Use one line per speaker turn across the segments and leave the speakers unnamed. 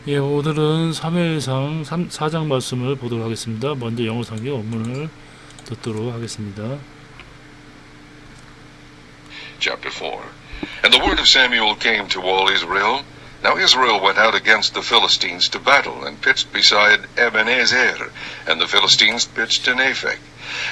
예, 오늘은 3회상 4장 말씀을 보도록 하겠습니다. 먼저 영어 성경 원문을 듣도록 하겠습니다.
Chapter 4. And the word of Samuel came to all Israel. Now Israel went out against the Philistines to battle, and pitched beside Ebenezer, and the Philistines pitched in Aphek.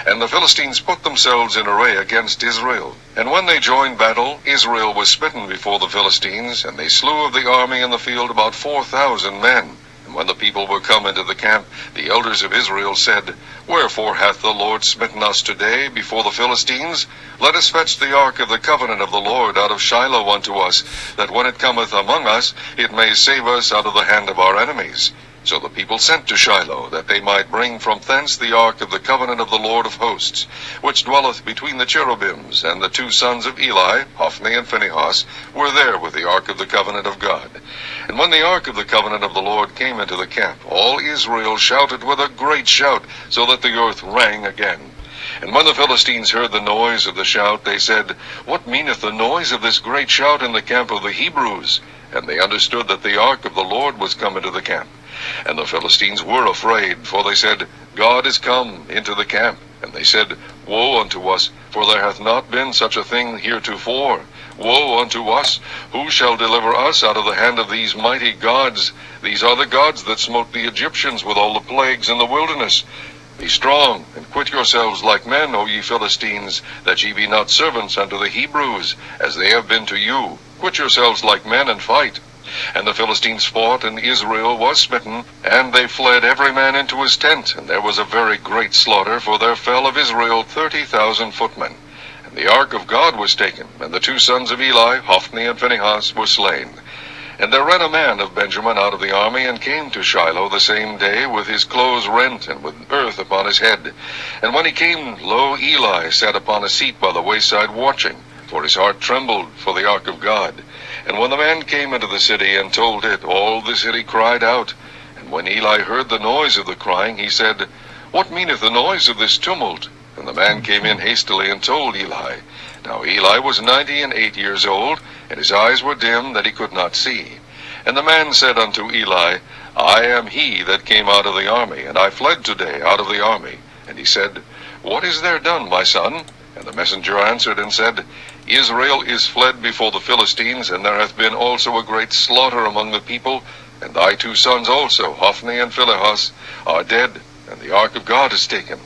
And the Philistines put themselves in array against Israel. And when they joined battle, Israel was smitten before the Philistines, and they slew of the army in the field about 4,000 men. And when the people were come into the camp, the elders of Israel said, Wherefore hath the Lord smitten us today before the Philistines? Let us fetch the ark of the covenant of the Lord out of Shiloh unto us, that when it cometh among us, it may save us out of the hand of our enemies. So the people sent to Shiloh, that they might bring from thence the ark of the covenant of the Lord of hosts, which dwelleth between the cherubims, and the two sons of Eli, Hophni and Phinehas, were there with the ark of the covenant of God. And when the ark of the covenant of the Lord came into the camp, all Israel shouted with a great shout, so that the earth rang again. And when the Philistines heard the noise of the shout, they said, What meaneth the noise of this great shout in the camp of the Hebrews? And they understood that the ark of the Lord was come into the camp. And the Philistines were afraid, for they said, God is come into the camp. And they said, Woe unto us, for there hath not been such a thing heretofore. Woe unto us! Who shall deliver us out of the hand of these mighty gods? These are the gods that smote the Egyptians with all the plagues in the wilderness. Be strong, and quit yourselves like men, O ye Philistines, that ye be not servants unto the Hebrews, as they have been to you. Quit yourselves like men, and fight. And the Philistines fought, and Israel was smitten, and they fled every man into his tent, and there was a very great slaughter, for there fell of Israel 30,000 footmen. And the ark of God was taken, and the two sons of Eli, Hophni and Phinehas, were slain. And there ran a man of Benjamin out of the army, and came to Shiloh the same day, with his clothes rent, and with earth upon his head. And when he came, lo, Eli sat upon a seat by the wayside watching, for his heart trembled for the ark of God. And when the man came into the city and told it, all the city cried out. And when Eli heard the noise of the crying, he said, What meaneth the noise of this tumult? And the man came in hastily and told Eli. Now Eli was 98 years old, and his eyes were dim, that he could not see. And the man said unto Eli, I am he that came out of the army, and I fled today out of the army. And he said, What is there done, my son? And the messenger answered and said, Israel is fled before the Philistines, and there hath been also a great slaughter among the people, and thy two sons also, Hophni and Phinehas, are dead, and the ark of God is taken.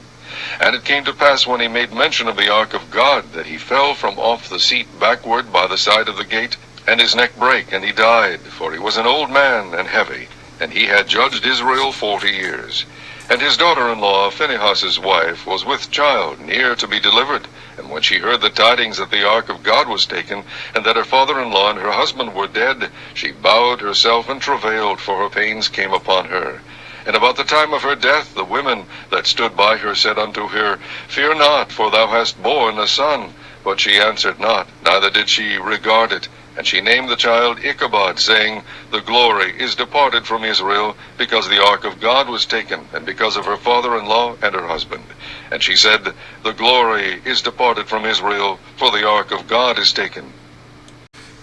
And it came to pass, when he made mention of the ark of God, that he fell from off the seat backward by the side of the gate, and his neck brake, and he died, for he was an old man and heavy, and he had judged Israel 40 years. And his daughter-in-law, Phinehas's wife, was with child, near to be delivered. And when she heard the tidings that the ark of God was taken, and that her father-in-law and her husband were dead, she bowed herself and travailed, for her pains came upon her. And about the time of her death, the women that stood by her said unto her, Fear not, for thou hast borne a son. But she answered not, neither did she regard it. And she named the child Ichabod, saying, The glory is departed from Israel, because the ark of God was taken, and because of her father-in-law and her husband. And she said, The glory is departed from Israel, for the ark of God is taken.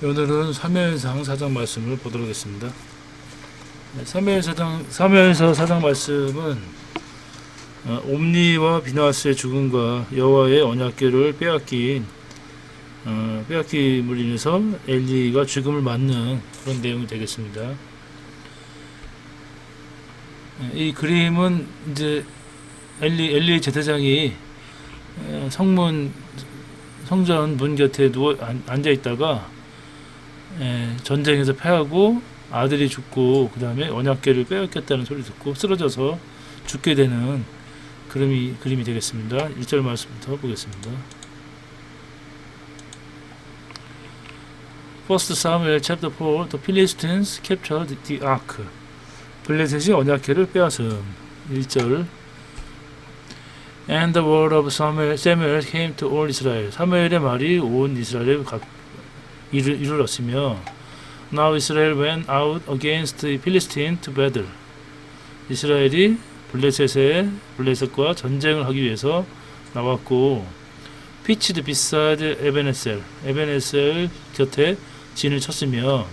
오늘은 사무엘상 4장 말씀을 보도록 하겠습니다. 사무엘서 4장 말씀은 옴니와 비나스의 죽음과 여호와의 언약궤를 빼앗김으로 인해서 엘리가 죽음을 맞는 그런 내용이 되겠습니다. 이 그림은 이제 엘리의 제사장이 성전 문 곁에 앉아 있다가 전쟁에서 패하고 아들이 죽고 그 다음에 언약궤를 빼앗겼다는 소리 듣고 쓰러져서 죽게 되는 그림이 되겠습니다. 1절 말씀부터 보겠습니다. First Samuel chapter 4, the Philistines captured the ark. 블레셋이 언약궤를 빼앗음. 1절. And the word of Samuel came to all Israel. 사무엘의 말이 온 이스라엘에 이르렀으며, Now Israel went out against the Philistines to battle. 이스라엘이 블레셋과 전쟁을 하기 위해서 나왔고, pitched beside 에베네셀 곁에 진을 쳤으며,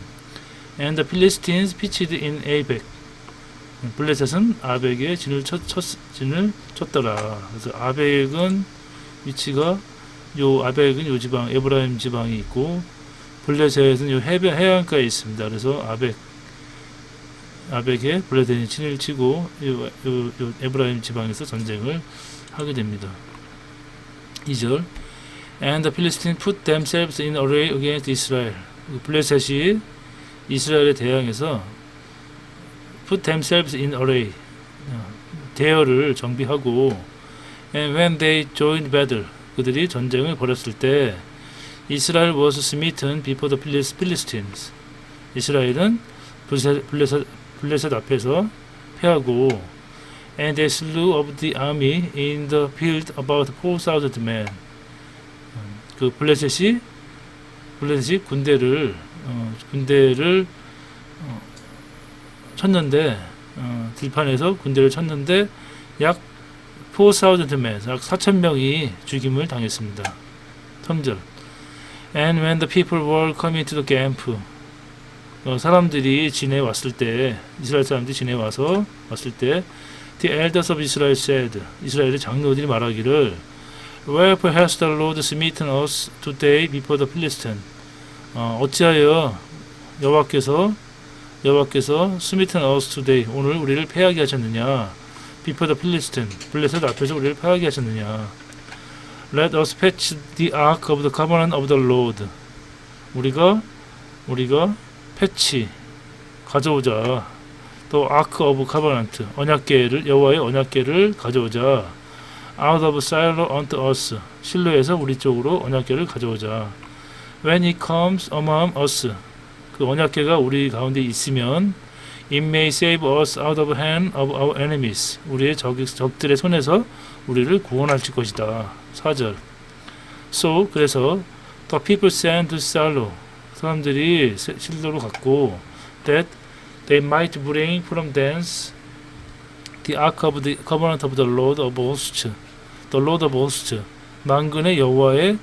And the Philistines pitched in Abec. 블레셋은 아벡에 진을 쳤더라. 그래서 아벡은 위치가 아벡은 요 지방 에브라임 지방이 있고 블레셋은 요 해안가에 있습니다. 그래서 아벡에 블레셋이 진을 치고 요 에브라임 지방에서 전쟁을 하게 됩니다. 2절 And the Philistines put themselves in array against Israel. 블레셋이 이스라엘에 대항해서 put themselves in array 대열을 정비하고 and when they joined battle 그들이 전쟁을 벌였을 때 Israel was smitten before the Philistines 이스라엘은 블레셋 앞에서 패하고 and they slew of the army in the field about 4,000 men 그 블레셋이 군대를 쳤는데 들판에서 군대를 쳤는데 약 4,000 men, 약 4,000명이 죽임을 당했습니다. 3절 And when the people were coming to the camp 사람들이 진에 왔을 때 이스라엘 사람들이 진에 왔을 때 The elders of Israel said 이스라엘의 장로들이 말하기를 Wherefore has the Lord smitten us today before the Philistines 어찌하여 여호와께서 smitten us today 오늘 우리를 패하게 하셨느냐 before the Philistines 블레셋 앞에서 우리를 패하게 하셨느냐 Let us fetch the ark of the covenant of the Lord 우리가 패치 가져오자 또 ark of covenant 여호와의 언약궤를 가져오자 out of Shiloh unto us 실로에서 우리 쪽으로 언약궤를 가져오자 When it comes among us 그 언약궤가 우리 가운데 있으면 It may save us out of hand of our enemies 우리의 적들의 손에서 우리를 구원할 것이다. 4절 So 그래서 the people sent to Shiloh 사람들이 실로로 갔고 that they might bring from thence the ark of the covenant of the Lord of hosts 만군의 여호와의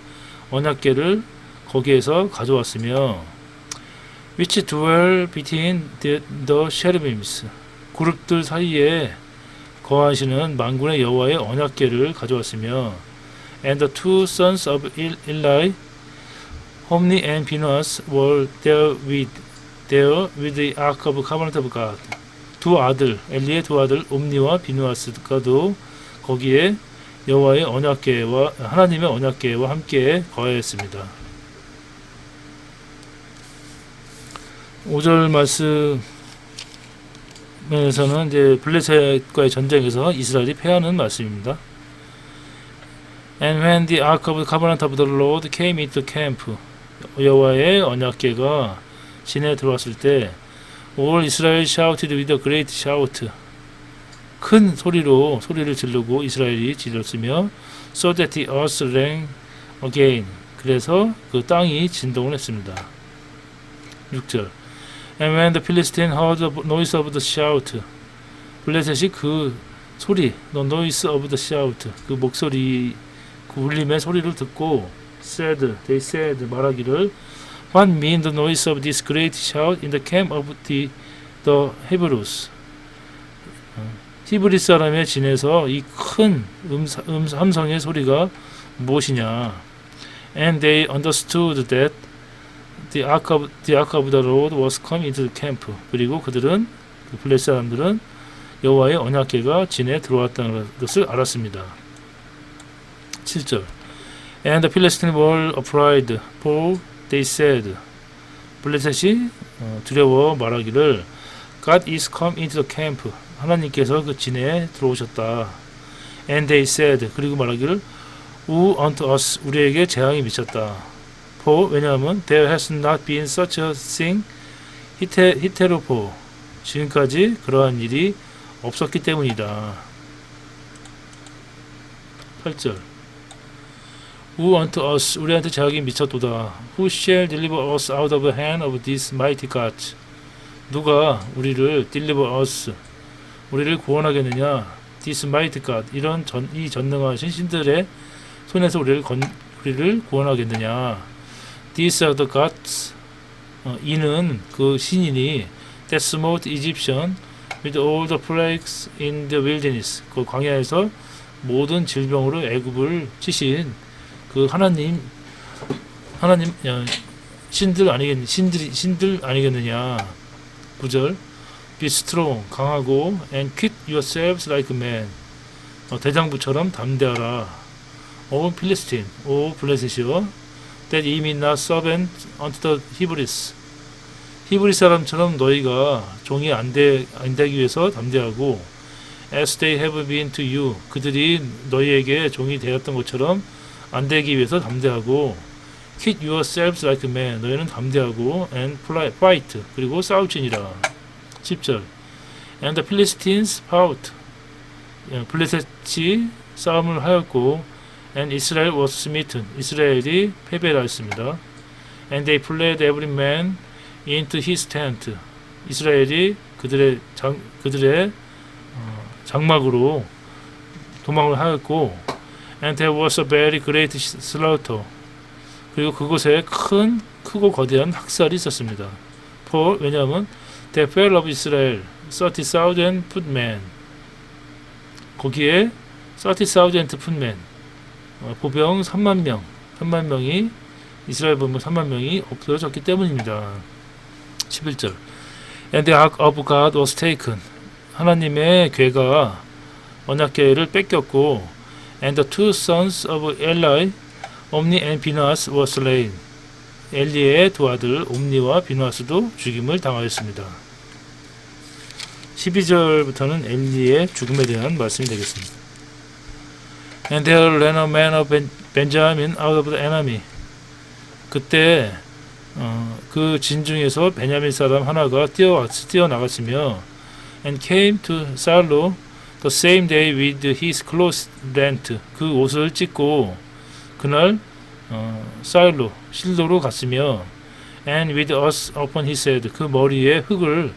언약궤를 거기에서 가져왔으며 which dwell between the cherubims 그룹들 사이에 거하시는 만군의 여호와의 언약궤를 가져왔으며 and the two sons of Eli Homni and Phinehas were there with the ark of covenant of God 엘리의 두 아들 옴니와 비누아스가도 거기에 여호와의 언약궤와 하나님의 언약궤와 함께 거하였습니다. 5절 말씀에서는 이제 블레셋과의 전쟁에서 이스라엘이 패하는 말씀입니다. And when the ark of the covenant of the Lord came into camp, 여호와의 언약궤가 진에 들어왔을 때, all Israel shouted with a great shout. 큰 소리를 지르고 이스라엘이 질렀으며, so that the earth rang again. 그래서 그 땅이 진동을 했습니다. 6절. And when the Philistines heard the noise of the shout, 블레셋이 그 소리, the noise of the shout, 그 목소리, 그 울림의 소리를 듣고, they said, 말하기를, what mean the noise of this great shout in the camp of the Hebrews? 히브리 사람의 진에서 이 큰 함성의 소리가 무엇이냐? And they understood that the ark of the Lord was come into the camp. 그리고 그들은 블레셋 사람들은 여호와의 언약궤가 진에 들어왔다는 것을 알았습니다. 7절. And the Philistines were afraid, for they said. 블레셋이 두려워 말하기를 God is come into the camp. 하나님께서 그 진에 들어오셨다. And they said. 그리고 말하기를 Woe unto us. 우리에게 재앙이 미쳤다. For 왜냐하면 there has not been such a thing hitherto. 지금까지 그러한 일이 없었기 때문이다. 8절. Woe unto us. 우리한테 재앙이 미쳤도다. Who shall deliver us out of the hand of these mighty gods? 누가 우리를 deliver us, 우리를 구원하겠느냐? This mighty God, 이 전능하신 신들의 손에서 우리를 구원하겠느냐? These are the gods 이는 그 신인이 that smote Egyptian with all the plagues in the wilderness. 그 광야에서 모든 질병으로 애굽을 치신 그 하나님 신들 아니겠느냐. 9절 Be strong, 강하고 and quit yourselves like men. 대장부처럼 담대하라. O Philistine, O 블레셋이여, that ye mean not servant unto the Hebrews. 히브리 사람처럼 너희가 종이 안 되기 위해서 담대하고, as they have been to you. 그들이 너희에게 종이 되었던 것처럼 안 되기 위해서 담대하고, quit yourselves like men. 너희는 담대하고 and fight. 그리고 싸울지니라. 10절 And the Philistines fought. 블레셋이 싸움을 하였고 and Israel was smitten. 이스라엘이 패배를 하였습니다. And they fled every man into his tent. 이스라엘이 그들의 장막으로 도망을 하였고 and there was a very great slaughter. 그리고 그곳에 크고 거대한 학살이 있었습니다. For 왜냐하면 The fell of Israel 30,000 footmen. 거기에 30,000 footmen 보병 3만 명이 이스라엘 보병 3만 명이 없어졌기 때문입니다. 11절 And the ark of God was taken. 하나님의 궤가 언약궤를 뺏겼고 And the two sons of Eli, 옴니 and 비누아스 were slain. 엘리의 두 아들 옴니와 비누아스도 죽임을 당하였습니다. 12절부터는 엘리의 죽음에 대한 말씀이 되겠습니다. And there ran a man of Benjamin out of the enemy. 그때 그 진중에서 베냐민 사람 하나가 뛰어나갔으며 and came to Shiloh the same day with his clothes rent. 그 옷을 찢고 그날 실로로 갔으며 and with us upon his head. 그 머리에 흙을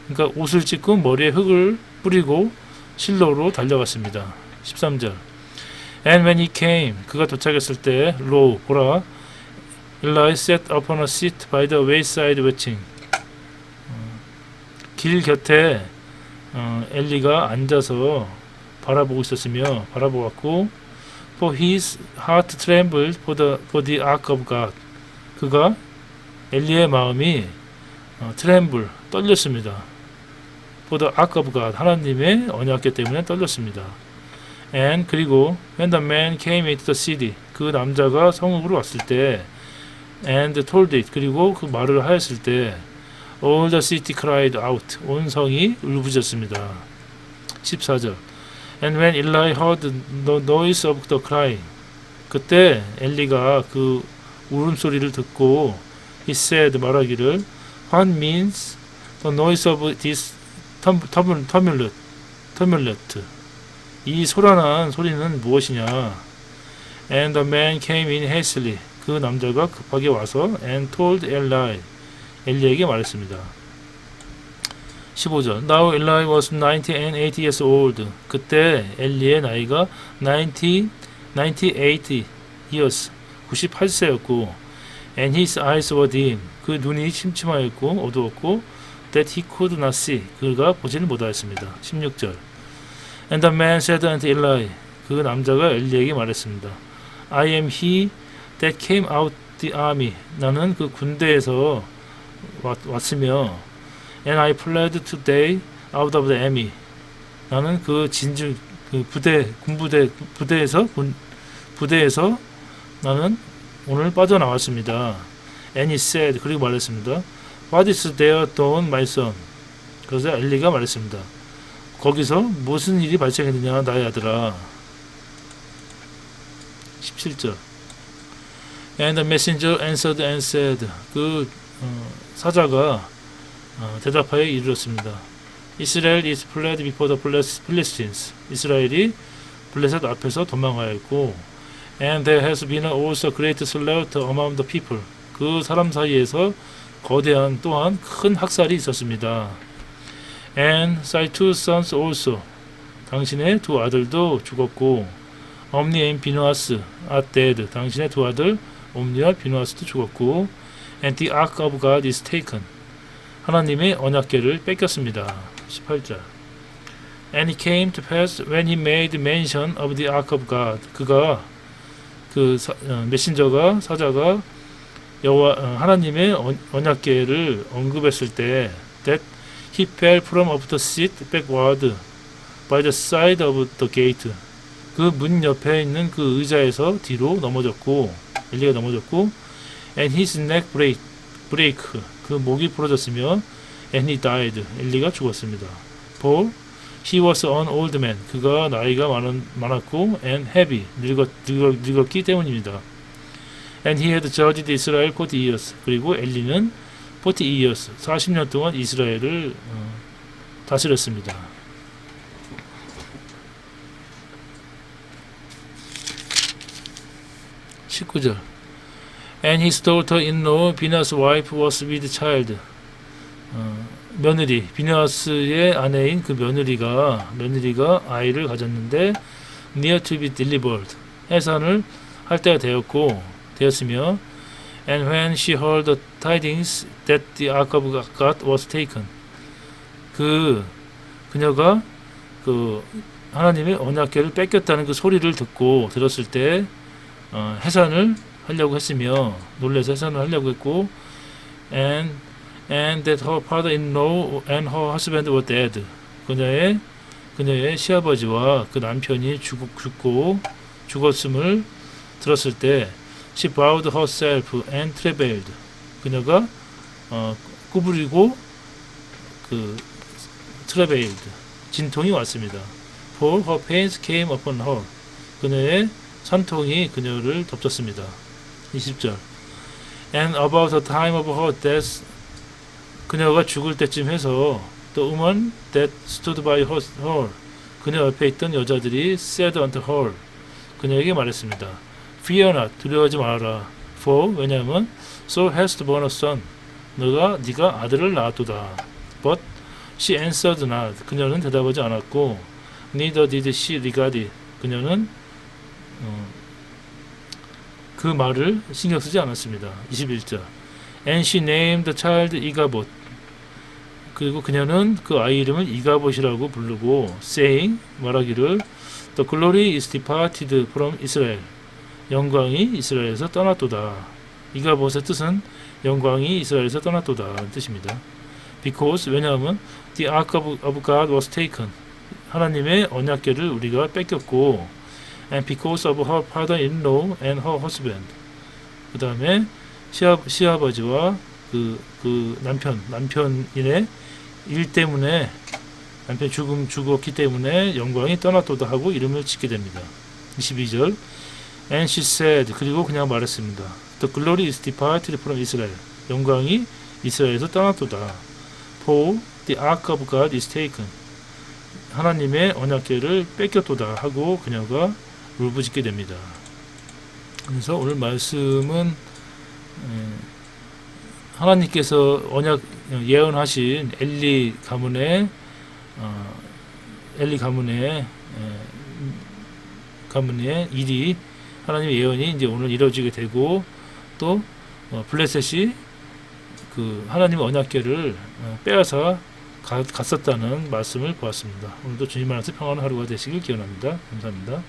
그러니까 옷을 찢고 머리에 흙을 뿌리고 실로로 달려갔습니다. 13절 And when he came, 그가 도착했을 때 lo, 보라, Eli sat upon a seat by the wayside watching. 길 곁에 엘리가 앉아서 바라보고 있었으며 바라보았고 For his heart trembled for the ark of God. 그가 엘리의 마음이 tremble, 떨렸습니다. For the ark of God. 하나님의 언약궤 때문에 떨렸습니다. And 그리고 when the man came into the city. 그 남자가 성읍으로 왔을 때 and told it. 그리고 그 말을 하였을 때 all the city cried out. 온 성이 울부짖었습니다. 14절 And when Eli heard the noise of the cry. 그때 엘리가 그 울음소리를 듣고 he said 말하기를 What means the noise of this tumult? 이 소란한 소리는 무엇이냐? And the man came in hastily. 그 남자가 급하게 와서 and told Eli. 엘리에게 말했습니다. 15절 Now Eli was 98 years old. 그때 엘리의 나이가 98 years 98세였고 and his eyes were dim. 그 눈이 침침하였고 어두웠고 that he could not see. 그가 보지를 못하였습니다. 16절 And the man said unto Eli. 그 남자가 엘리에게 말했습니다. I am he that came out the army. 나는 그 군대에서 왔으며 And I fled today out of the army. 나는 그 진주 그 부대에서 나는 오늘 빠져나왔습니다. And he said. 그리고 말했습니다. What is there done, my son? 그래서 엘리가 말했습니다. 거기서 무슨 일이 발생했느냐 나의 아들아. 17절 And the messenger answered and said. 그 사자가 대답하여 이르렀습니다. Israel is fled before the Philistines. 이스라엘이 블레셋 앞에서 도망하였고 And there has been also great slaughter among the people. 그 사람 사이에서 거대한 또한 큰 학살이 있었습니다. And thy two sons also. 당신의 두 아들도 죽었고 옴니 and 비누아스 are dead. 당신의 두 아들 옴니와 비누아스도 죽었고 and the ark of God is taken. 하나님의 언약궤를 뺏겼습니다. 18절. And it came to pass when he made mention of the ark of God. 그가 메신저가 사자가 하나님의 언약궤를 언급했을 때 that he fell from off the seat backward by the side of the gate. 그 문 옆에 있는 그 의자에서 뒤로 넘어졌고 엘리가 넘어졌고 and his neck break 그 목이 부러졌으며 and he died 엘리가 죽었습니다. For he was an old man 그가 나이가 많았고 and heavy 늙었기 때문입니다. And he had judged Israel 40 years 그리고 엘리는 40 years 40년 동안 이스라엘을 다스렸습니다. 19절. And his daughter-in-law Binah's wife was with child. 며느리 비느하스의 아내인 그 며느리가 아이를 가졌는데 near to be delivered 해산을 할 때가 되었으며 and when she heard the tidings that the ark of God was taken 그녀가 하나님의 언약궤를 뺏겼다는 그 소리를 들었을 때 해산을 하려고 했으며 놀라서 해산을 하려고 했고 and that her father-in-law and her husband were dead. 그녀의 시아버지와 그 남편이 죽었음을 들었을 때 she bowed herself and travailed. 그녀가 구부리고 travailed. 진통이 왔습니다. For her pains came upon her. 그녀의 산통이 그녀를 덮쳤습니다. 20절. And about the time of her death 그녀가 죽을 때쯤 해서 the woman that stood by her 그녀 옆에 있던 여자들이 said unto her 그녀에게 말했습니다. Fear not 두려워하지 말아라. For 왜냐하면 so hast born a son 네가 아들을 낳았도다. But she answered not 그녀는 대답하지 않았고 neither did she regard it 그녀는 그 말을 신경 쓰지 않았습니다. 21절. And she named the child 이가봇. 그리고 그녀는 그 아이 이름을 이가봇이라고 부르고 saying 말하기를 The glory is departed from Israel. 영광이 이스라엘에서 떠났도다. 이가봇의 뜻은 영광이 이스라엘에서 떠났도다 뜻입니다. Because 왜냐하면 the ark of God was taken. 하나님의 언약궤를 우리가 뺏겼고 and because of her father-in-law and her husband. 그 다음에 시아버지와 그 남편인의 일 때문에 남편 죽었기 때문에 영광이 떠났도다 하고 이름을 짓게 됩니다. 22절. And she said 그리고 그냥 말했습니다. The glory is departed from Israel. 영광이 이스라엘에서 떠났도다. For the ark of God is taken. 하나님의 언약궤를 뺏겼도다 하고 그녀가 울부짖게 됩니다. 그래서 오늘 말씀은 하나님께서 언약 예언하신 엘리 가문의 일이 하나님의 예언이 이제 오늘 이루어지게 되고 또 블레셋이 그 하나님의 언약궤를 빼앗아 갔었다는 말씀을 보았습니다. 오늘도 주님 안에서 평안한 하루가 되시길 기원합니다. 감사합니다.